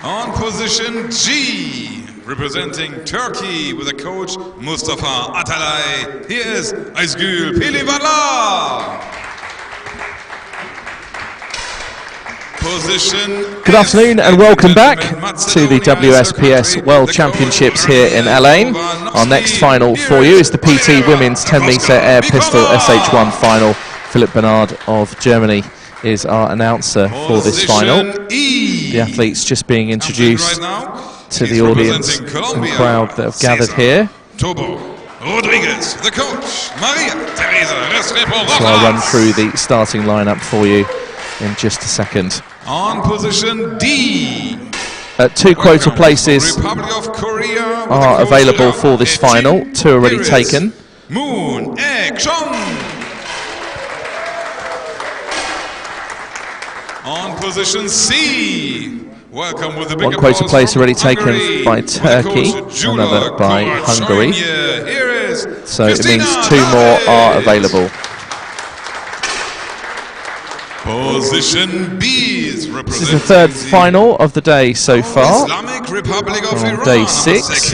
On position G, representing Turkey with the coach Mustafa Atalay, here is Aysgül Pelivala. Good afternoon and welcome back to the WSPS World Championships here in LA. Our next final for you is the PT Women's 10-meter air pistol SH1 final. Philip Bernard of Germany is our announcer for this final. The athletes just being introduced to the audience and crowd that have gathered here. Rodriguez, the coach, Maria Teresa. So I'll run through the starting lineup for you in just a second. On position D, 2 quota places are available for this final. 2 already taken. Moon Ek-Chong. On position C, welcome with the big 1 quota place already taken by Turkey, another by Hungary. So it means 2 more are available. Position B is this is the 3rd final of the day so far, on day 6.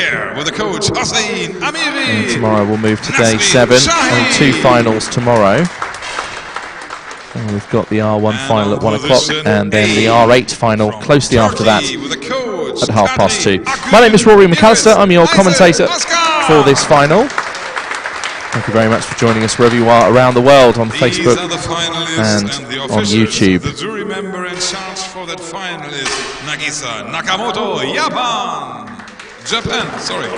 And tomorrow we'll move to day 7, and 2 finals tomorrow. And we've got the R1 final at 1 o'clock, and then the R8 final closely after that at 2:30. My name is Rory McAllister, I'm your commentator for this final. Thank you very much for joining us wherever you are around the world on Facebook and on YouTube. The jury member in charge for that final is Nagisa Nakamoto, Japan, sorry.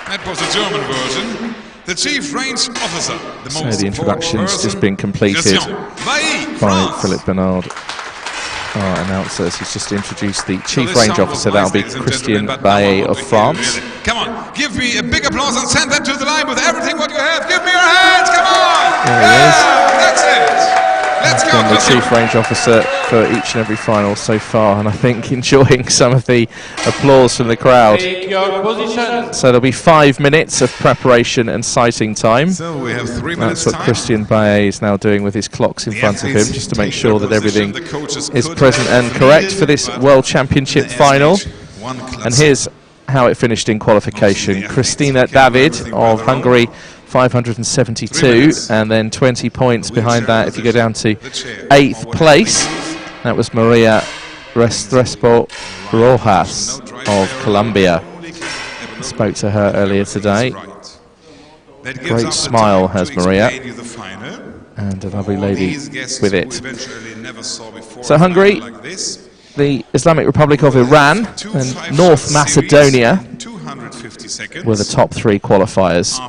That was the German version. The chief range officer. So the introduction's just been completed by Philip Bernard, our announcer. He's just introduced the chief range officer. That'll be Christian Baillet of France. Come on, give me a big applause and send them to the line with everything what you have. Give me your hands, come on! There he is. That's it. Let's go. The chief range officer for each and every final so far, and I think enjoying some of the applause from the crowd. Take your position. So there'll be 5 minutes of preparation and sighting time. So we have 3 minutes. That's what Christian Baillet is now doing with his clocks in front of him, just to make sure that everything is present and correct for this World Championship final. And here's how it finished in qualification. Kristina David of Hungary, 572, and then 20 points behind that if you go down to 8th place. That was Maria Restrepo Rojas of Colombia. Spoke to her earlier today. Great smile has Maria, and a lovely lady with it. So Hungary, the Islamic Republic of Iran, and North Macedonia were the top 3 qualifiers.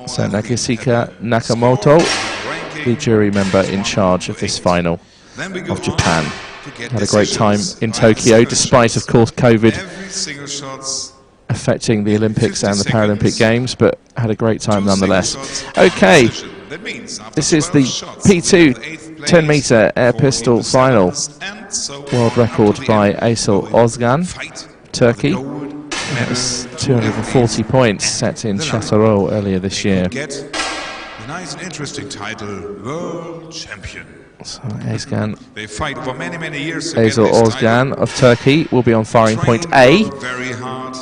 So Nagasika Nakamoto, the jury member in charge of this final of Japan. Had a great time in Tokyo, despite, of course, COVID affecting the Olympics and the Paralympic Games, but had a great time nonetheless. Okay, this is the P2 10-meter air pistol final. World record by Aysel Ozgan, Turkey. That was 240 points set in Châteauroux earlier this year. Get the nice and interesting title, World Champion. So Ozgan, they fight for many years. Aysel Ozgan of Turkey will be on firing point A. Very hard.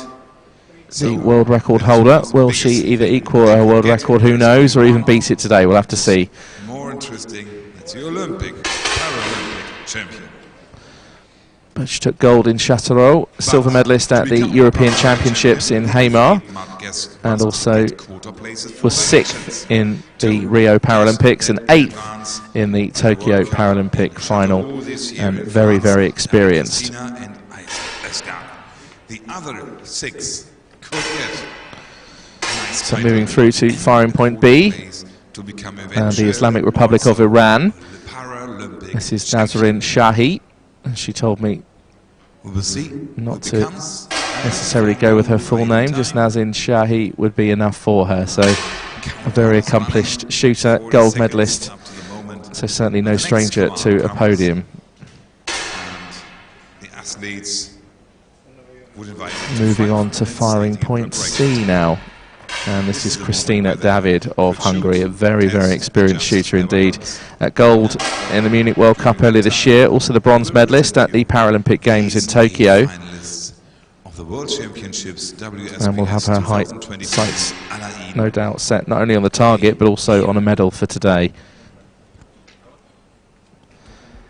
The world record holder. Will she either equal her world record, who knows, or even beat it today? We'll have to see. More interesting, it's the Olympic, Paralympic champion. But she took gold in Châteauroux, silver medalist at the European Championships in Hamar, and also was 6th in the Rio Paralympics and 8th in the Tokyo Paralympic final, and very experienced. The other 6 could get. So moving through to firing point B, and the Islamic Republic of Iran. This is Nazrin Shahi. She told me not to necessarily go with her full name, just Nazrin Shahi would be enough for her. So a very accomplished shooter, gold medalist, so certainly no stranger to a podium. Moving on to firing point C now. And this is Christina David of Hungary, a very, very experienced shooter indeed. Gold in the Munich World Cup earlier this year, also the bronze medalist at the Paralympic Games in Tokyo. And we'll have her sights no doubt set not only on the target but also on a medal for today.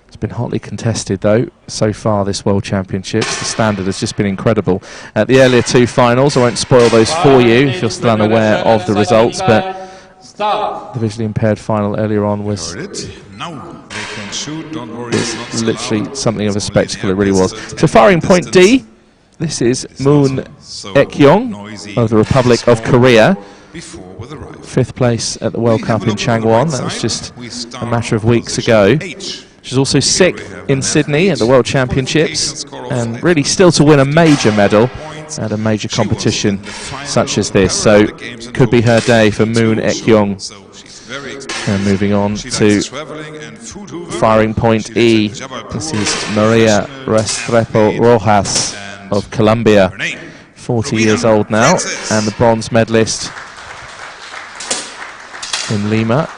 It's been hotly contested though so far this World Championships. The standard has just been incredible. At the earlier two finals, I won't spoil those for you if you're still unaware of the results, but the visually impaired final earlier on was literally something of a spectacle, it really was. So firing point D, this is Moon Ek-yong of the Republic of Korea. 5th place at the World Cup in Changwon, that was just a matter of weeks ago. She's also 6th in Sydney at the World Championships, and really still to win a major medal at a major competition such as this. So could be her day for Moon Ek-yong. And moving on to firing point E, this is Maria Restrepo Rojas of Colombia, 40 years old now, and the bronze medalist in Lima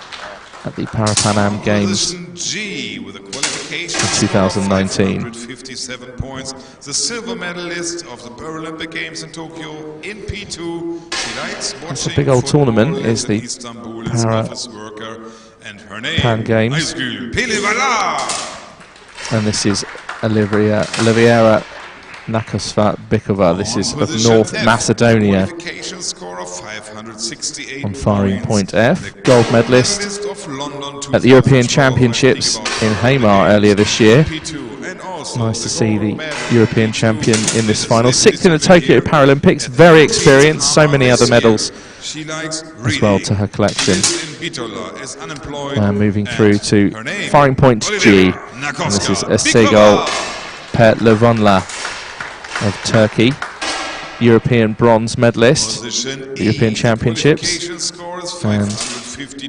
at the Parapan Games in 2019. 157 points. The silver medalist of the Paralympic Games in Tokyo in P2. It's a big old tournament, is the Parapan Games. And this is Oliviera Nakosva Bikova. This is of North Macedonia on firing point F. Gold medalist at the European Championships in Hamar earlier this year. Nice to see the European champion in this final. 6th in the Tokyo Paralympics, very experienced, so many other medals as well to her collection. And moving through to firing point G, and this is Esegol Petlevonla of Turkey, European bronze medalist, European Championships, and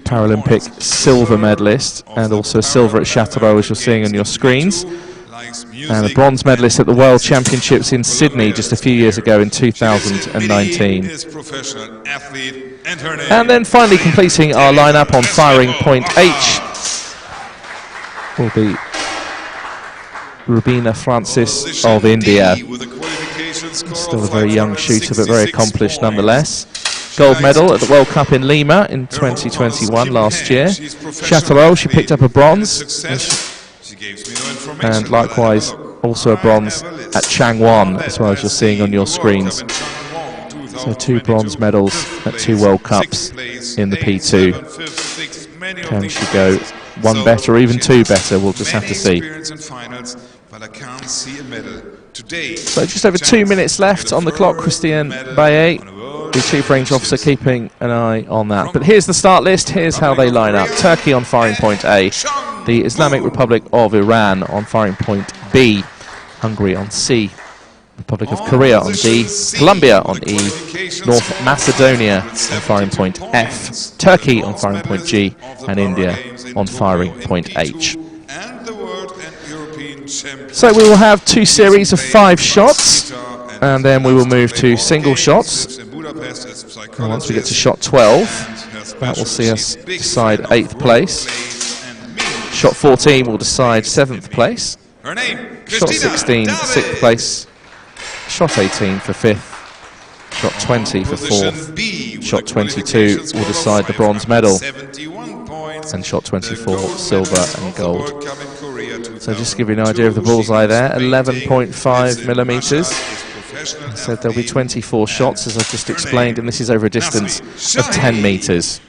Paralympic silver medalist, and also silver at Châteauroux, as you're seeing on your screens, and a bronze medalist at the World Championships in Sydney just a few years ago in 2019. And then finally completing our lineup on firing point H will be Rubina Francis of India. Still a very young shooter, but very accomplished nonetheless. Gold medal at the World Cup in Lima in 2021 last year. Châteauroux, she picked up a bronze. And likewise, also a bronze at Changwon, as well as you're seeing on your screens. So 2 bronze medals at 2 World Cups in the P2. Can she go 1 better or even 2 better? We'll just have to see. So just over 2 minutes left on the clock. Christiane Baillet, the Chief Range Officer, keeping an eye on that. But here's the start list. Here's how they line up. Turkey on firing point A. The Islamic Republic of Iran on firing point B. Hungary on C. Republic of Korea on D. Colombia on E. North Macedonia on firing point F. Turkey on firing point G. And India on firing point H. So we will have 2 series of 5 shots, and then we will move to single shots. And once we get to shot 12, that will see us decide 8th place. Shot 14 will decide 7th place. Shot 16, 6th place. Shot 18 for 5th. Shot 20 for 4th. Shot 22 will decide the bronze medal. And shot 24, silver and gold. So just to give you an idea of the bullseye there, 11.5 millimeters. I said there'll be 24 shots, as I've just explained, and this is over a distance of 10 meters.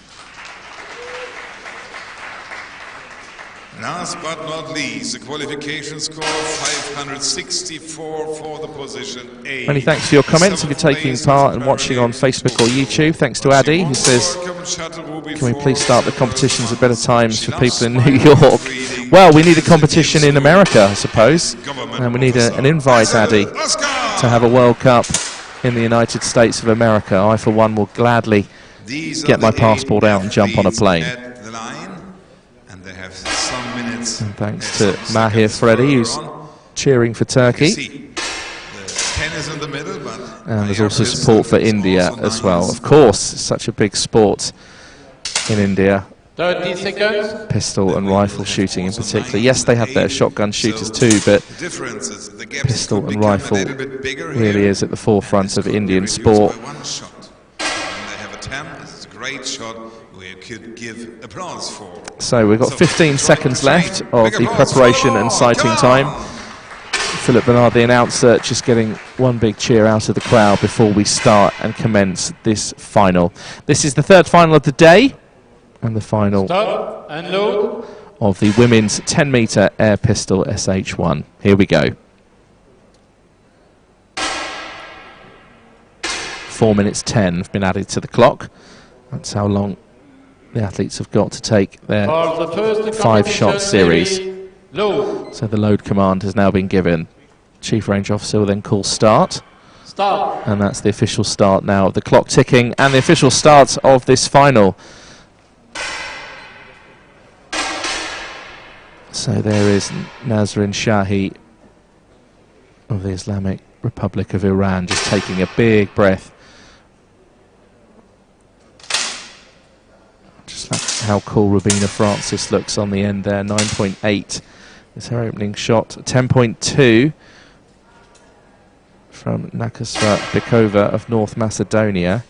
Last but not least, the qualification score 564 for the position A. Many thanks for your comments if you're taking part and watching on Facebook or YouTube. Thanks to Addy, who says, can we please start the competitions at better times for people in New York? Well, we need a competition in America, I suppose, and we need an invite, Addy, to have a World Cup in the United States of America. I, for one, will gladly get my passport out and jump on a plane. And thanks to Mahir Freddy, who's cheering for Turkey. is in the middle, but and there's also support for India as well. Of course, it's such a big sport in India. 30 seconds. Pistol and rifle shooting in particular. Yes, they have their shotgun shooters too, but pistol and rifle really is at the forefront of Indian sport. They have a 10. This is a great shot we could give applause for. So we've got 15 seconds left of the preparation and sighting time. Philip Bernard, the announcer, just getting one big cheer out of the crowd before we start and commence this final. This is the third final of the day and the final Stop and load of the women's 10-metre air pistol SH1. Here we go. 4 minutes 10 have been added to the clock. That's how long the athletes have got to take their 5-shot series. Load. So the load command has now been given. Chief Range Officer will then call start. Start. And that's the official start now of the clock ticking and the official start of this final. So there is Nazrin Shahi of the Islamic Republic of Iran just taking a big breath. Just like how cool Rabina Francis looks on the end there. 9.8 is her opening shot. 10.2 from Nakasva Bikova of North Macedonia.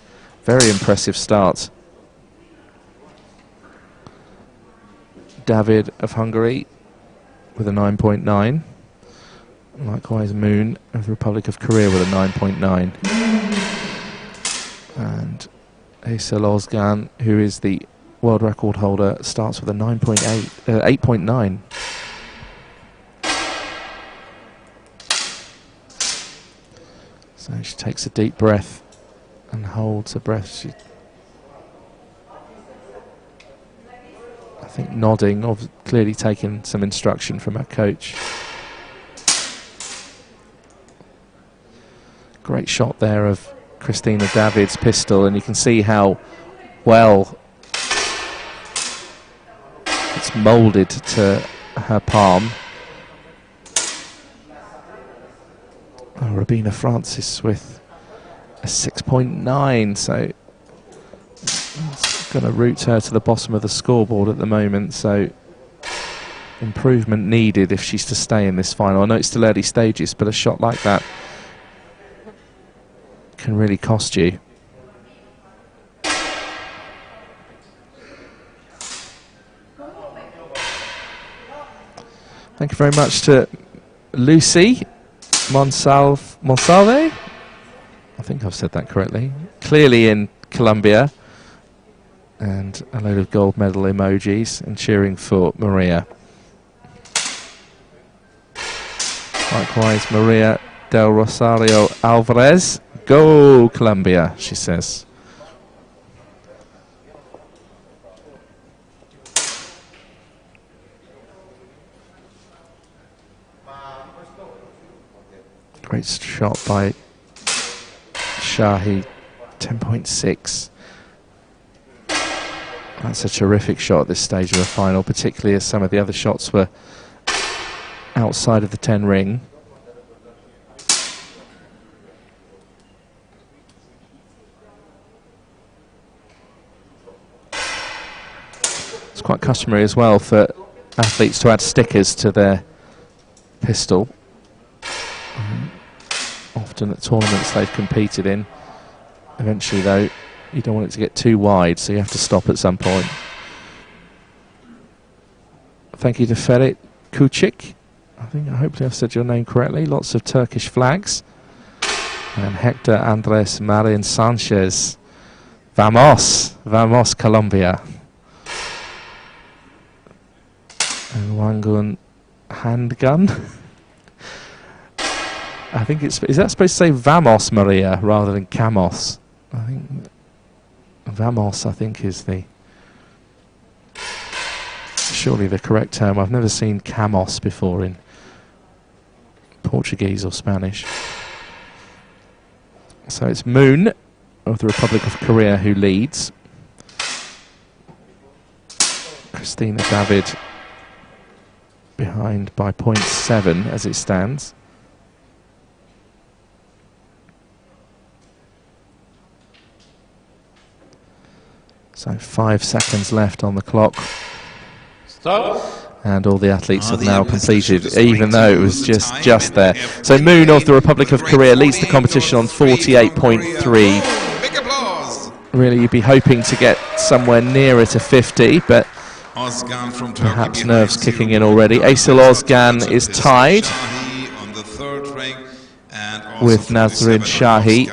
Very impressive start. David of Hungary with a 9.9. Likewise Moon of the Republic of Korea with a 9.9. And Aysel Ozgan, who is the world record holder, starts with a 8.9. So she takes a deep breath and holds her breath. She, I think, nodding, or clearly taking some instruction from her coach. Great shot there of Christina David's pistol, and you can see how well it's moulded to her palm. Oh, Rabina Francis with a 6.9, so it's going to route her to the bottom of the scoreboard at the moment, so improvement needed if she's to stay in this final. I know it's still early stages, but a shot like that can really cost you. Thank you very much to Lucy Monsalve. I think I've said that correctly. Clearly in Colombia. And a load of gold medal emojis and cheering for Maria. Likewise, Maria Del Rosario Alvarez. Go Colombia, she says. Great shot by Shahi, 10.6. That's a terrific shot at this stage of the final, particularly as some of the other shots were outside of the 10 ring. It's quite customary as well for athletes to add stickers to their pistol. Often at tournaments they've competed in. Eventually though, you don't want it to get too wide, so you have to stop at some point. Thank you to Ferit Kucik. Hopefully I've said your name correctly. Lots of Turkish flags. And Hector Andres Marin Sanchez. Vamos! Vamos, Colombia. And Wangun handgun. I think it's, is that supposed to say Vamos Maria rather than Camos? I think Vamos, I think, is the surely the correct term. I've never seen Camos before in Portuguese or Spanish. So it's Moon of the Republic of Korea who leads. Christina David behind by 0.7 as it stands. So 5 seconds left on the clock. Stop. And all the athletes have now completed, even though it was just there. So Moon of the Republic of Korea leads the competition on 48.3. Really, you'd be hoping to get somewhere nearer to 50, but perhaps nerves kicking in already. Asil Ozgan is tied with Nazrin Shahi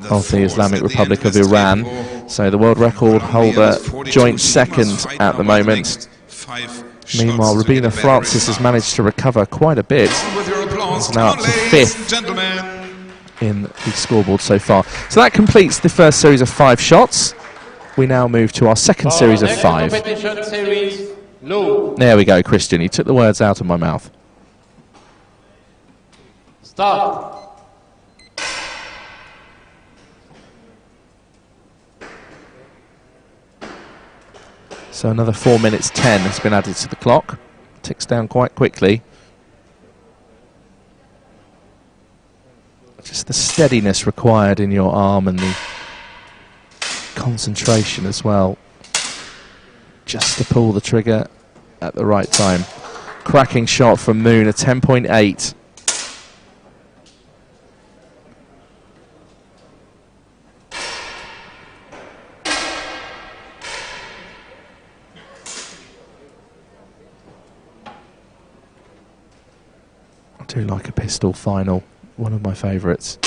of the Islamic Republic of Iran. So the world record holder joint second at the moment. Meanwhile, Rubina Francis has managed to recover quite a bit. It's now up to 5th in the scoreboard so far. So that completes the first series of 5 shots. We now move to our second series of 5. There we go, Christian. You took the words out of my mouth. Start. So another 4 minutes 10 has been added to the clock. Ticks down quite quickly. Just the steadiness required in your arm and the concentration as well. Just to pull the trigger at the right time. Cracking shot from Moon, a 10.8. I do like a pistol final, one of my favourites.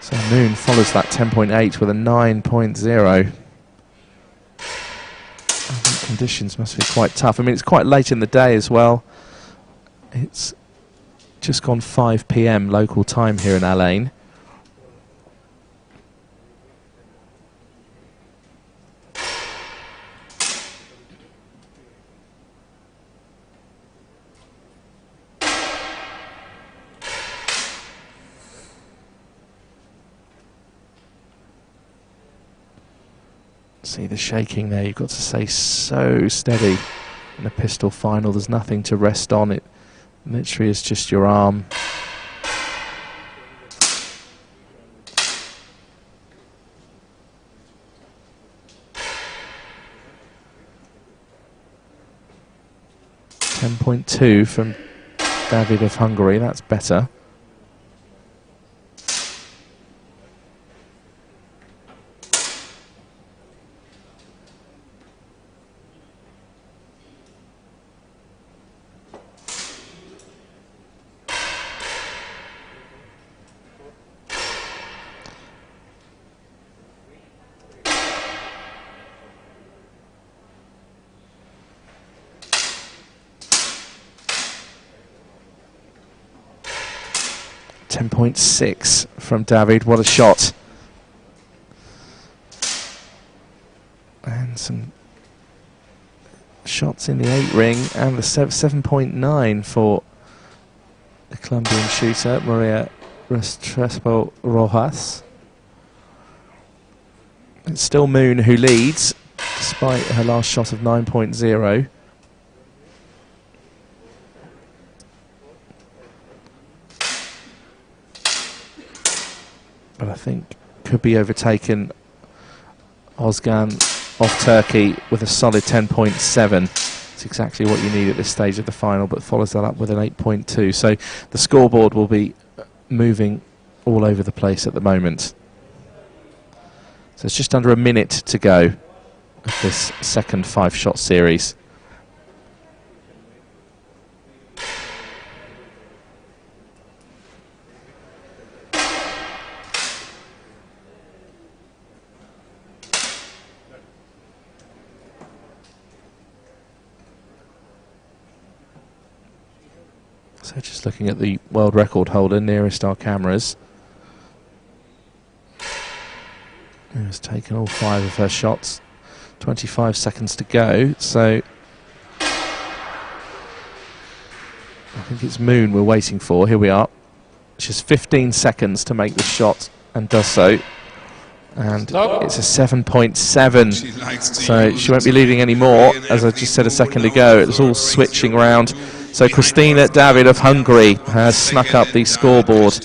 So Moon follows that 10.8 with a 9.0. I think conditions must be quite tough. I mean, it's quite late in the day as well. It's just gone 5 PM local time here in Al Ain. See the shaking there, you've got to stay so steady in a pistol final. There's nothing to rest on. It literally is just your arm. .2 from David of Hungary, that's better. .6 from David, what a shot. And some shots in the 8 ring and the 7.9 for the Colombian shooter, Maria Restrepo Rojas. It's still Moon who leads, despite her last shot of 9.0. But I think could be overtaken. Ozgan off Turkey with a solid 10.7. It's exactly what you need at this stage of the final, but follows that up with an 8.2. So the scoreboard will be moving all over the place at the moment. So it's just under a minute to go of this second 5-shot series. So just looking at the world record holder nearest our cameras, who has taken all 5 of her shots. 25 seconds to go, so I think it's Moon we're waiting for. Here we are. She has 15 seconds to make the shot and does so. And it's a 7.7, so she won't be leading anymore. As I just said a second ago, it was all switching around. So Kristina David of Hungary has snuck up the scoreboard,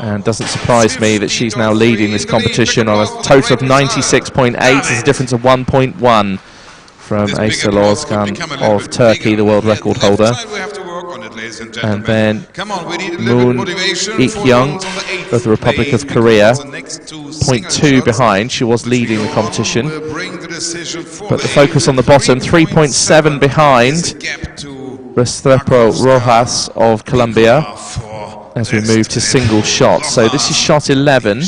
and doesn't surprise me that she's now leading this competition on a total of 96.8. There's a difference of 1.1 from Aysel Ozgan of Turkey, the world record holder. And then Moon Ik-young of the Republic of Korea, 0.2 behind. She was leading the competition. But the focus on the bottom, 3.7 behind Restrepo Rojas of Colombia, as we move to single shots. So this is shot 11,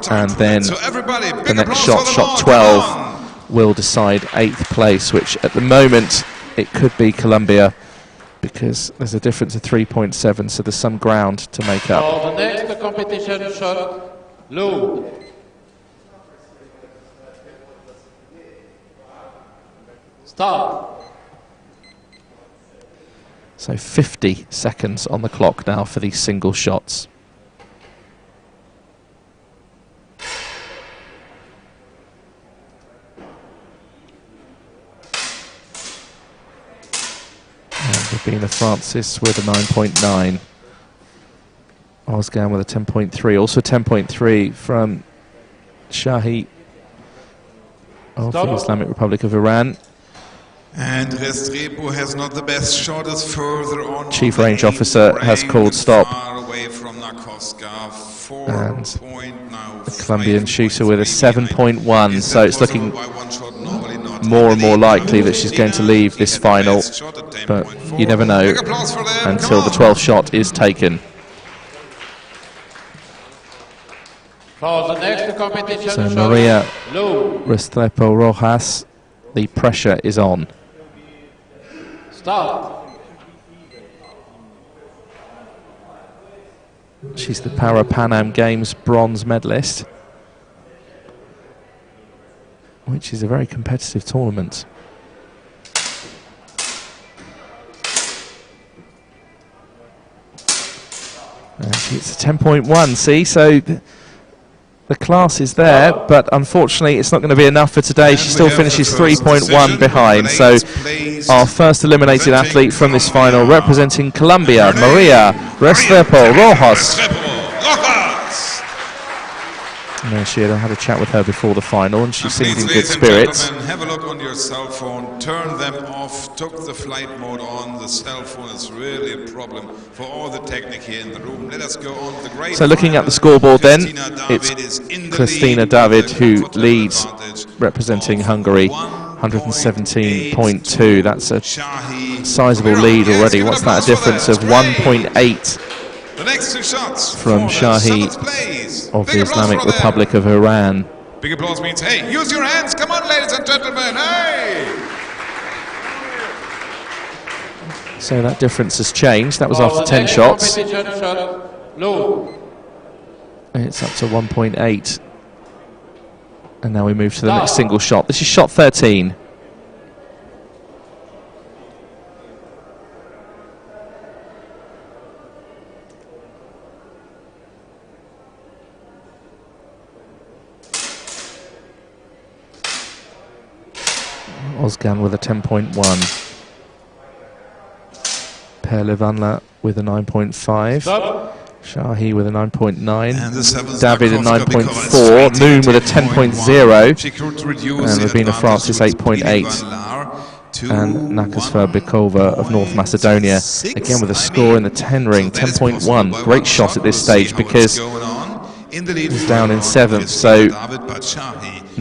and then the next shot, shot 12, will decide 8th place, which at the moment it could be Colombia, because there's a difference of 3.7, so there's some ground to make up. For the next competition, shot load. Start. So 50 seconds on the clock now for these single shots. Rabina Francis with a 9.9. Ozgan with a 10.3. Also 10.3 from Shahi of the Islamic Republic of Iran. And Restrepo has not the best shot, is further on. Chief Range Officer has called stop. Away from Nakoska, and the Colombian shooter with a 7.1. So it's looking more and more likely that she's going to leave this final. But you never know until the 12th shot is taken. For the next competition, So Maria Restrepo Rojas, the pressure is on. Start. She's the Para Pan Am Games bronze medalist, which is a very competitive tournament. And it's a 10.1, see, so the class is there, but unfortunately it's not going to be enough for today. She still finishes 3.1 behind. So our first eliminated athlete from this final, representing Colombia, Maria Restrepo Rojas. No, she had a chat with her before the final, and she seemed in good spirits. Have a look on your cell phone, turn them off, took the flight mode on. The cell phone is really a problem for all the technique here in the room. Let us go on to the great. So looking at the scoreboard then, it's Kristina David who leads, representing Hungary, 117.2. That's a sizable lead already. What's that, a difference of 1.8 the next two shots from Shahi of the Islamic Republic of Iran. Big applause means, hey, use your hands. Come on, ladies and gentlemen, hey! So that difference has changed. That was after 10 shots. It's up to 1.8. And now we move to the next single shot. This is shot 13. Ozgan with a 10.1. Per Levanla with a 9.5. Shahi with a 9.9. David a 9.4. Moon with a 10.0. And Rabina Francis 8.8. And Nakasva Bikova of North Macedonia, again with a score in the 10 ring, 10.1. Great shot at this stage because he's down in 7th, so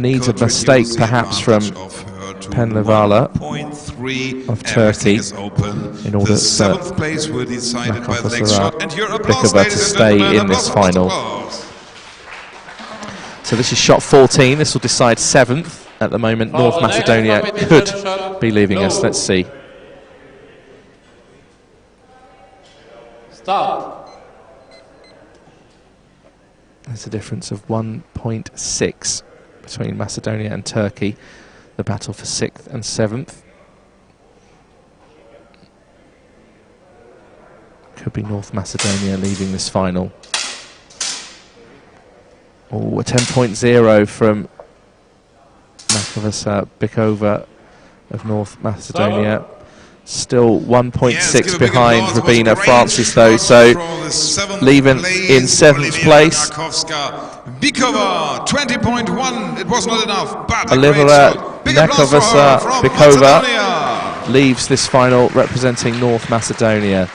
needs a mistake perhaps from Penlevala of Turkey in order for Nakasva to stay in this final. So this is shot 14. This will decide 7th. At the moment, North Macedonia could be leaving us. Let's see. Start. There's a difference of 1.6 between Macedonia and Turkey. The battle for 6th and 7th. Could be North Macedonia leaving this final. Oh, a 10.0 from Nakavasa Bikova of North Macedonia. Still 1.6 behind Rabina Francis though, so leaving in 7th place. Bikova 20.1, it was not enough, but Olivera Nakavasa Bikova leaves this final representing North Macedonia.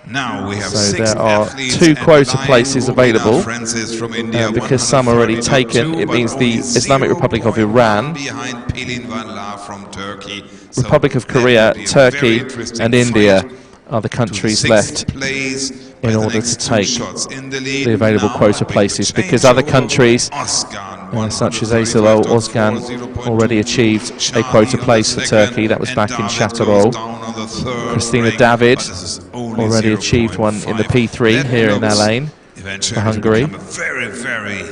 Now we have so there are 2 quota places available, and because some are already taken, it means the Islamic Republic of Iran, Republic of Korea, Turkey and India are the countries left in order to take the available quota places, because other countries such as Asil Ozgan already achieved a quota place for Turkey. That was back in Châteauroux. Christina David already achieved one in the P3 here in Alain for Hungary. Very, very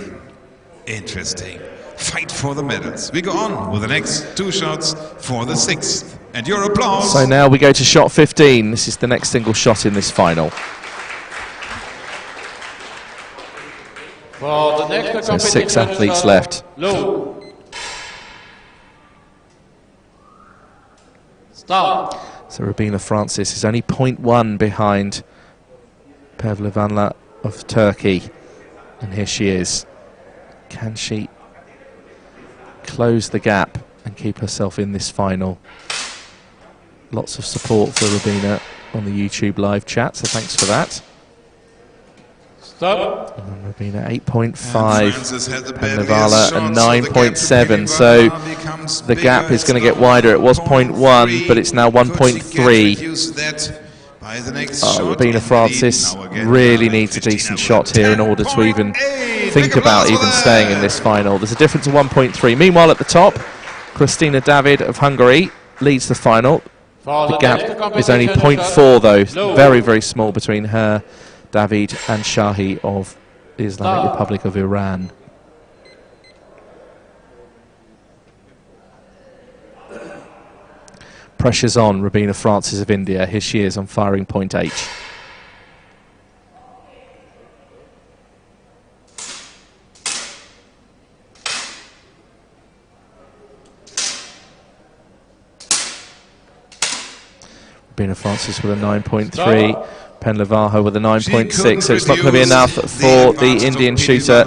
interesting fight for the medals. We go on with the next 2 shots for the 6th. And your applause. So now we go to shot 15. This is the next single shot in this final. For the next so 6 athletes left. Low. Start. So Rabina Francis is only 0.1 behind Pevlevanla of Turkey. And here she is. Can she close the gap and keep herself in this final? Lots of support for Rabina on the YouTube live chat, so thanks for that. Stop. And Rabina 8.5, Pevlevanla and 9.7, so the gap is going to get wider. It was 0.1, but it's now 1.3. Rabina Francis really needs a decent shot here in order to even think about even staying in this final. There's a difference of 1.3. Meanwhile, at the top, Christina David of Hungary leads the final. The gap is only 0.4 though, very, very small between her, David and Shahi of the Islamic Republic of Iran. Pressure's on Rabina Francis of India. Here she is on firing point H. Rabina Francis with a 9.3, Penlevaho with a 9.6, so it's not going to be enough for the Indian shooter.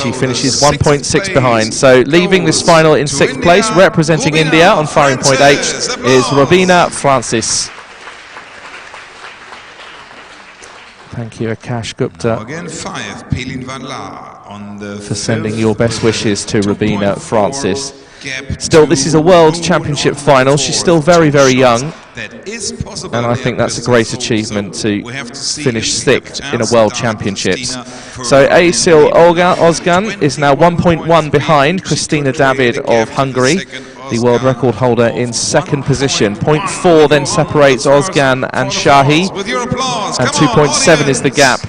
She finishes 1.6 behind, so leaving this final in 6th place, representing India on firing point H, is Rabina Francis. Thank you, Akash Gupta, for sending your best wishes to Rabina Francis. Still, this is a World Championship final. She's still very, very young, and I think that's a great achievement to finish 6th in a World Championships. So Asil Ozgan is now 1.1 behind Christina David of Hungary, the world record holder, in 2nd position. 0.4 then separates Ozgan and Shahi, and 2.7 is the gap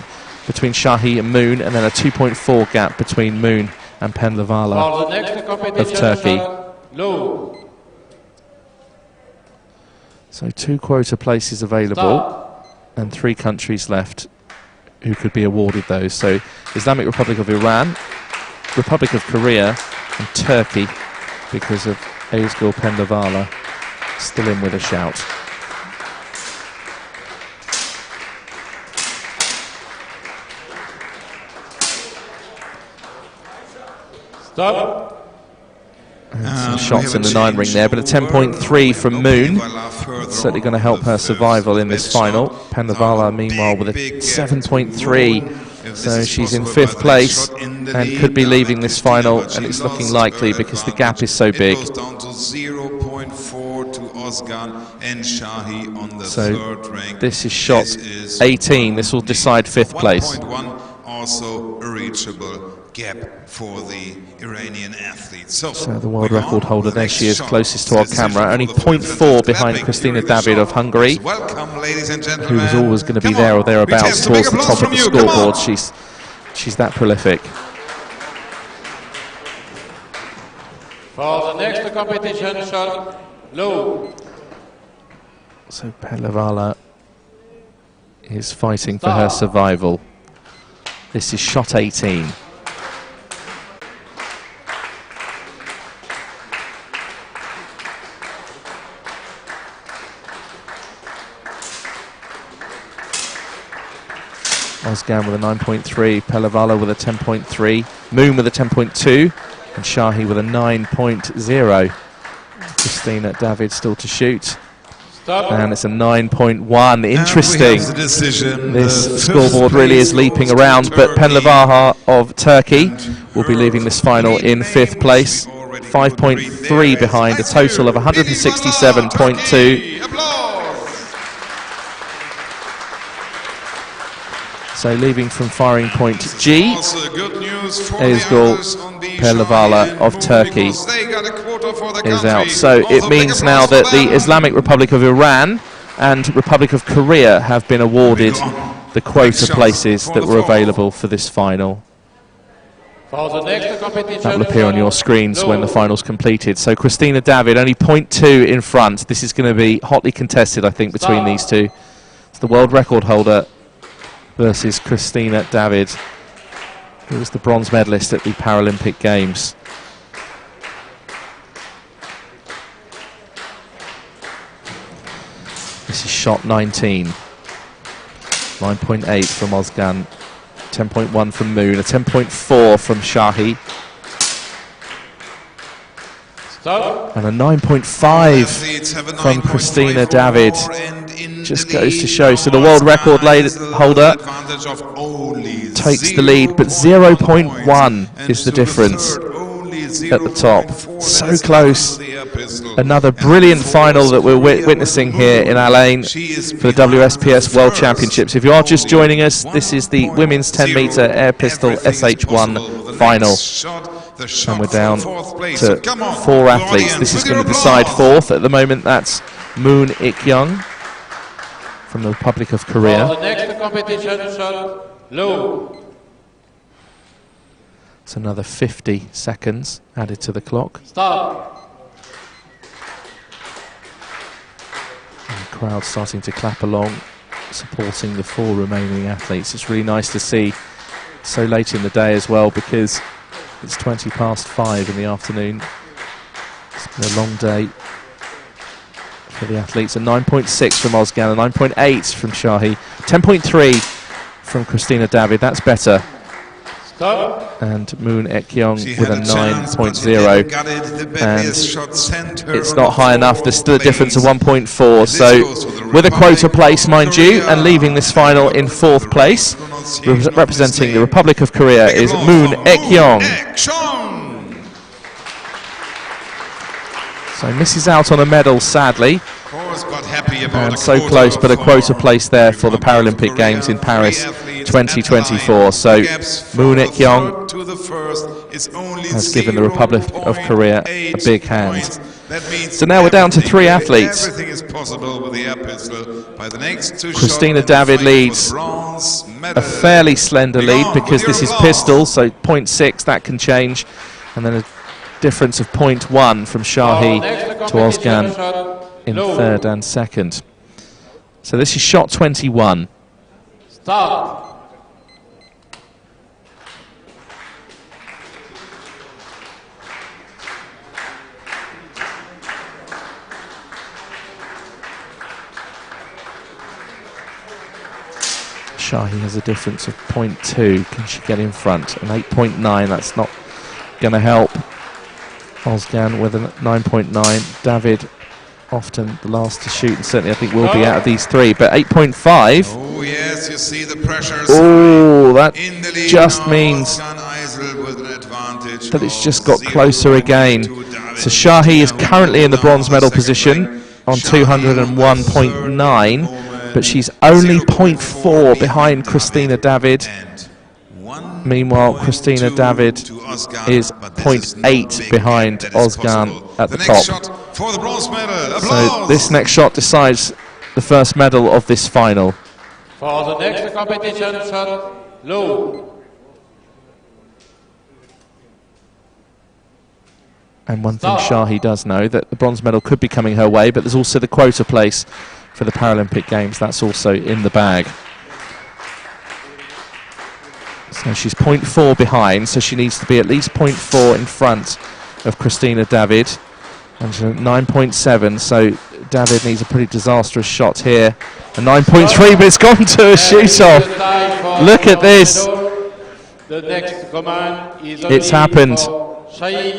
between Shahi and Moon, and then a 2.4 gap between Moon and Penlevaala of Turkey. So 2 quota places available and 3 countries left who could be awarded those. So Islamic Republic of Iran, Republic of Korea and Turkey, because of Özgür Penlevaala still in with a shout. Stop. Some shots in the 9 ring there, but a 10.3 from Moon. Certainly going to help her survival in this final. Penlevaala, meanwhile, with a 7.3. So she's in 5th place and could be leaving this final, and it's looking likely because the gap is so big. So this is shot 18. This will decide 5th place. Also a reachable gap for the Iranian athletes. So the world record holder, there she is, closest to our camera, only 0.4 behind Christina David of Hungary, welcome, ladies and gentlemen, who was always going to be there or thereabouts towards the top of the scoreboard. She's that prolific. For the next competition, shot low. So Penlevaala is fighting for her survival. This is shot 18. Ozgan with a 9.3, Pelivala with a 10.3, Moon with a 10.2, and Shahi with a 9.0. Christina David still to shoot. Stop. And it's a 9.1. Interesting. This scoreboard really is leaping around, but Penlavaha of Turkey will be leaving this final in 5th place. 5.3 behind, a total of 167.2. So leaving from firing point G is Pelivala of Turkey is out. So it means now that the Islamic Republic of Iran and Republic of Korea have been awarded the quota places that were available for this final. That will appear on your screens when the final's completed. So Christina David only 0.2 in front. This is going to be hotly contested, I think, between these two. It's the world record holder versus Christina David, who was the bronze medalist at the Paralympic Games. This is shot 19. 9.8 from Ozgan, 10.1 from Moon, a 10.4 from Shahi. Stop. And a 9.5 from Christina David. Just goes to show. So the world record holder takes the lead, but 0.1 is the difference at the top. So close. Another brilliant final that we're witnessing here in Al-Ain for the WSPS World Championships. If you are just joining us, this is the women's 10-meter air pistol SH1 final. And we're down to 4 athletes. This is going to decide 4th. At the moment, that's Moon Ik-young from the Republic of Korea. For the next competition, shot low. It's another 50 seconds added to the clock. Stop. And the crowd starting to clap along, supporting the 4 remaining athletes. It's really nice to see so late in the day as well, because it's 5:20 in the afternoon. It's been a long day for the athletes. A 9.6 from Ozgan, a 9.8 from Shahi, 10.3 from Christina David. That's better. Stop. And Moon Ik-young with a 9.0. And it's not high enough. There's still a difference of 1.4. So with a quota place, mind you, and leaving this final in 4th place, representing the Republic of Korea, is Moon Ik-young. So misses out on a medal, sadly. And so close, but a quota place there for the Paralympic Games in Paris 2024. So Moon Ik-young has given the Republic of Korea a big hand. So now we're down to 3 athletes. Christina David leads a fairly slender lead, because this is pistol, so 0.6, that can change. And then a difference of 0.1 from Shahi to Ozgan in 3rd and 2nd. So this is shot 21. Stop. Shahi has a difference of 0.2. Can she get in front? An 8.9, that's not going to help. Ozgan with a 9.9. David, often the last to shoot, and certainly I think will be out of these 3. But 8.5. Oh yes, you see the pressure. Oh, that just means that it's just got closer again. So Shahi is currently in the bronze medal position on 201.9. But she's only 0.4 behind Christina David. Meanwhile, Christina David is 0.8 behind Ozgan at the top. So this next shot decides the first medal of this final. For the next competition, shot low. And one thing Shahi does know, that the bronze medal could be coming her way, but there's also the quota place for the Paralympic Games. That's also in the bag. So So she's 0.4 behind, so she needs to be at least 0.4 in front of Christina David. And she's at 9.7, so David needs a pretty disastrous shot here. A 9.3, but it's gone to a shoot-off. Look at this. It's happened.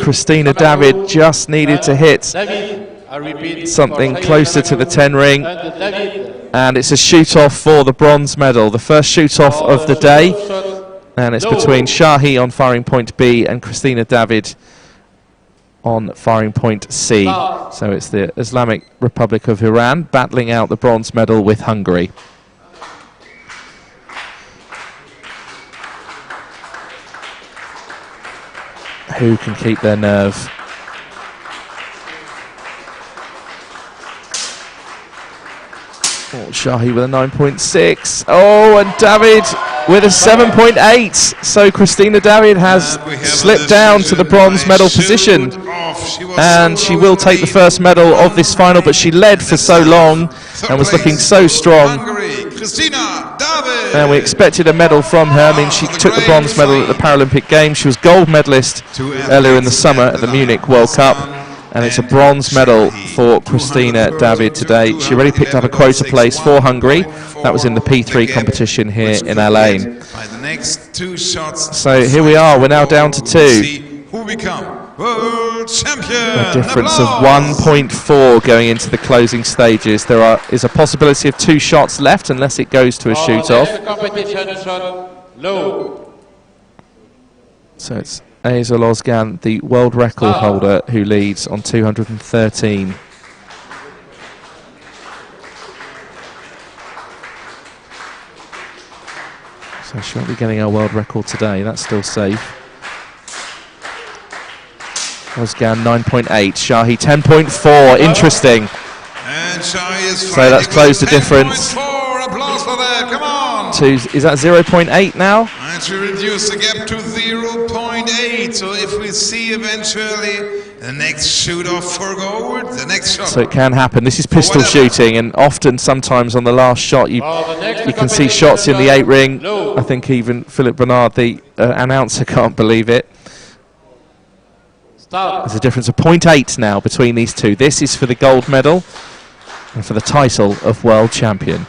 Christina David just needed to hit something closer to the 10 ring. And it's a shoot-off for the bronze medal. The first shoot-off of the day. And it's between Shahi on firing point B and Christina David on firing point C. So it's the Islamic Republic of Iran battling out the bronze medal with Hungary. Who can keep their nerve? Oh, Shahi with a 9.6. Oh, and David with a 7.8. So Christina David has slipped down to the bronze medal position. And she will take the first medal of this final, but she led for so long and was looking so strong. And we expected a medal from her. I mean, she took the bronze medal at the Paralympic Games. She was gold medalist earlier in the summer at the Munich World Cup. And it's a bronze medal for Christina David today. She already picked up a quota place for Hungary. That was in the P3 competition here in LA. So here we are. We're now down to 2. World champion. A difference of 1.4 going into the closing stages. There is a possibility of 2 shots left unless it goes to a shoot-off. So it's Azel Ozgan, the world record holder, who leads on 213. So she won't be getting our world record today. That's still safe. Ozgan 9.8, Shahi 10.4. Interesting. And Shahi is so that's closed the difference. Applause for that. Come on. Is that 0.8 now? And she reduced the gap to 0.8. So if we see eventually the next shoot-off for gold, the next shot. So it can happen. This is pistol shooting, and often, sometimes on the last shot, you can see shots in the 8 ring. I think even Philip Bernard, the announcer, can't believe it. There's a difference of 0.8 now between these two. This is for the gold medal and for the title of world champion.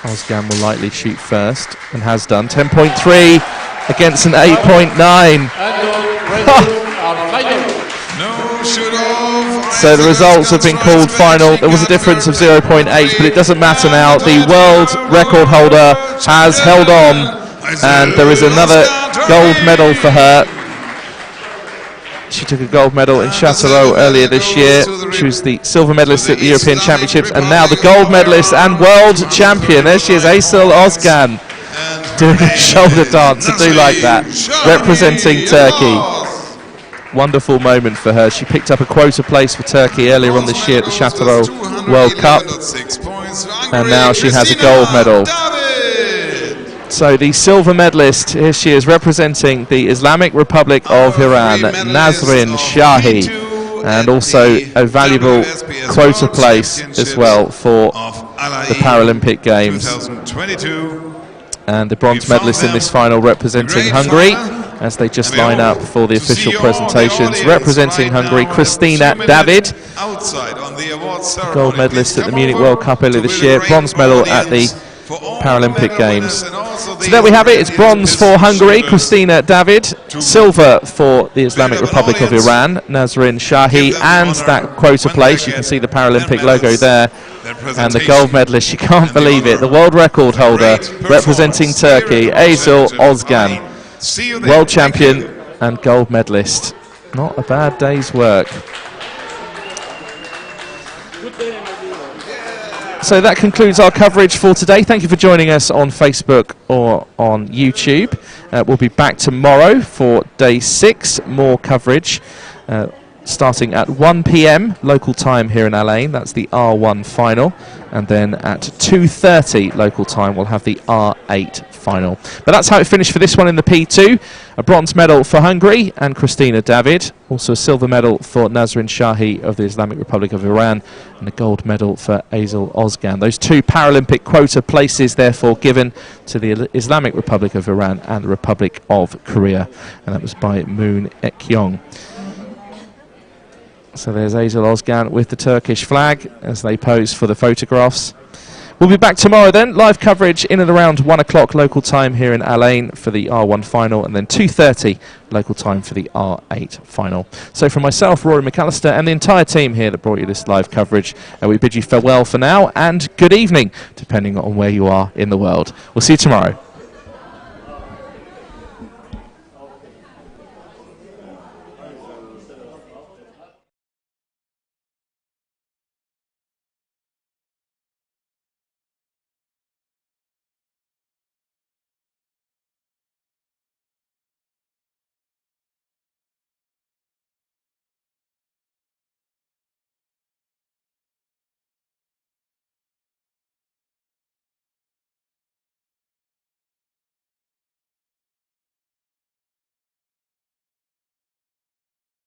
Ozgan will likely shoot first and has done. 10.3 against an 8.9. So the results have been called final. There was a difference of 0.8, but it doesn't matter now. The world record holder has held on, and there is another gold medal for her. She took a gold medal in Châteauroux earlier this year. She was the silver medalist at the European Championships, and now the gold medalist and world champion. There she is, Aysel Ozgan, doing a shoulder dance. I do like that, representing Turkey. Wonderful moment for her. She picked up a quota place for Turkey earlier on this year at the Châteauroux World Cup, and now she has a gold medal. So the silver medalist, here she is representing the Islamic Republic of Iran, Nazrin Shahi, and also a valuable quota place as well for the Paralympic Games. And the bronze medalist in this final representing Hungary, as they just line up for the official presentations. Representing Hungary, Christina David, gold medalist at the Munich World Cup earlier this year, bronze medal at the Paralympic Games. So there we have it. It's bronze for Hungary, Christina David, silver for the Islamic Republic of Iran, Nazrin Shahi, and that quota place. You can see the Paralympic logo there. And the gold medalist, you can't believe it, the world record holder representing Turkey, Aysel Ozgan, world champion and gold medalist. Not a bad day's work. So that concludes our coverage for today. Thank you for joining us on Facebook or on YouTube. We'll be back tomorrow for day 6, more coverage. starting at 1 p.m. local time here in Alain. That's the R1 final. And then at 2:30 local time, we'll have the R8 final. But that's how it finished for this one in the P2. A bronze medal for Hungary and Christina David. Also a silver medal for Nazrin Shahi of the Islamic Republic of Iran. And a gold medal for Azel Ozgan. Those 2 Paralympic quota places, therefore, given to the Islamic Republic of Iran and the Republic of Korea. And that was by Moon Ekyong. So there's Azel Ozgan with the Turkish flag as they pose for the photographs. We'll be back tomorrow then, live coverage in and around 1 o'clock local time here in Alain for the R1 final, and then 2:30 local time for the R8 final. So from myself, Rory McAllister, and the entire team here that brought you this live coverage, we bid you farewell for now and good evening, depending on where you are in the world. We'll see you tomorrow.